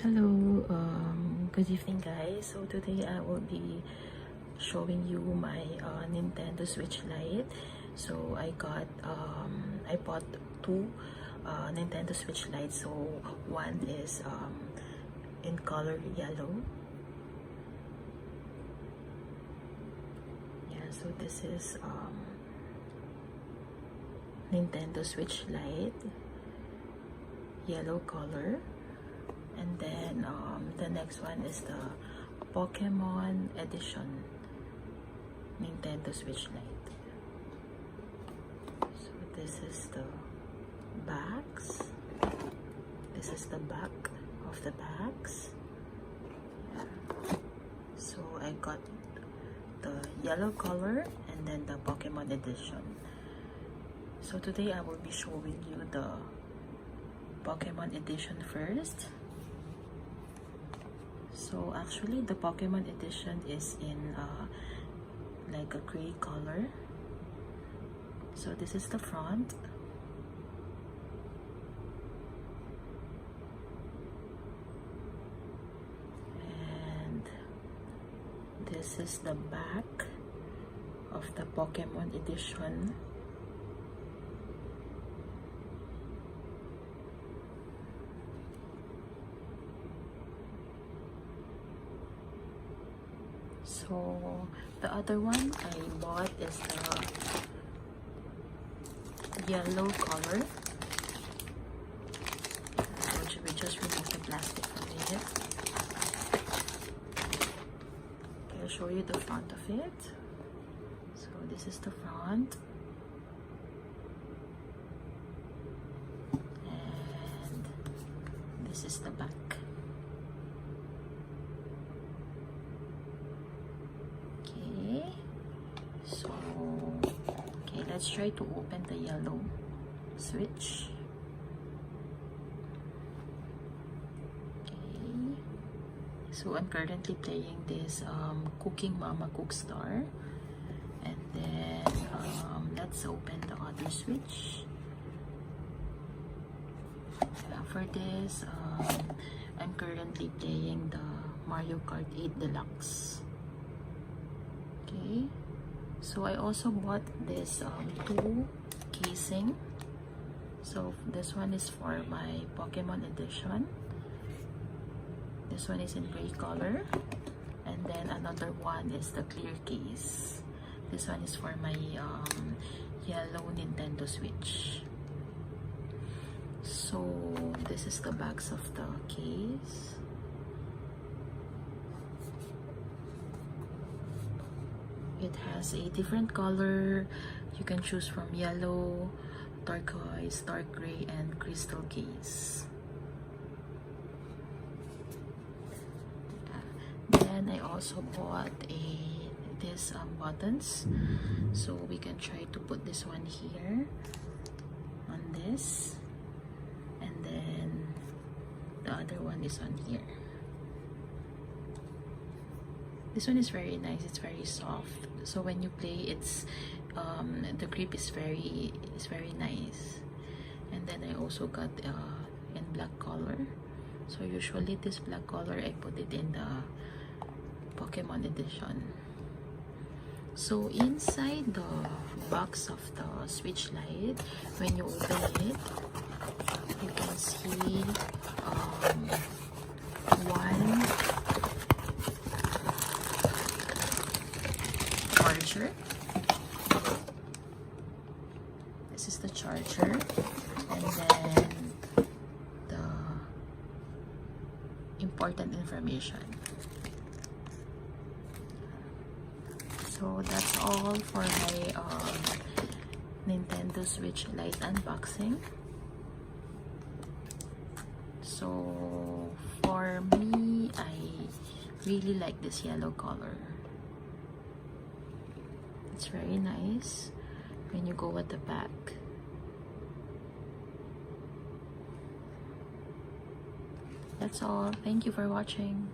Hello, good evening guys. So today I will be showing you my Nintendo Switch Lite. So I bought two Nintendo Switch Lite. So one is in color yellow. Yeah, so this is Nintendo Switch Lite yellow color. And then the next one is the Pokemon Edition Nintendo Switch Lite. So this is the backs. This is the back of the backs. Yeah. So I got the yellow color and then the Pokemon Edition. So today I will be showing you the Pokemon Edition first. So actually the Pokemon Edition is in like a gray color. So this is the front. And this is the back of the Pokemon Edition. So the other one I bought is the yellow color. So we just remove the plastic from it. Okay, I'll show you the front of it. So this is the front. And this is the back. So, okay, let's try to open the yellow switch. Okay, so I'm currently playing this Cooking Mama Cookstar. And then let's open the other switch. For this, I'm currently playing the Mario Kart 8 Deluxe. Okay, so I also bought this two casing. So this one is for my Pokemon Edition. This one is in gray color, and then another one is the clear case. This one is for my yellow Nintendo Switch. So this is the backs of the case. It has a different color. You can choose from yellow, turquoise, dark gray, and crystal case. Then I also bought these buttons. So we can try to put this one here on this. And then the other one is on here. This one is very nice. It's very soft. So when you play, it's the grip is very nice. And then I also got in black color. So usually this black color I put it in the Pokemon Edition. So inside the box of the Switch Lite, when you open it, you can see one charger. This is the charger, and then the important information. So that's all for my Nintendo Switch Lite unboxing. So for me, I really like this yellow color. It's very nice when you go at the back. That's all. Thank you for watching.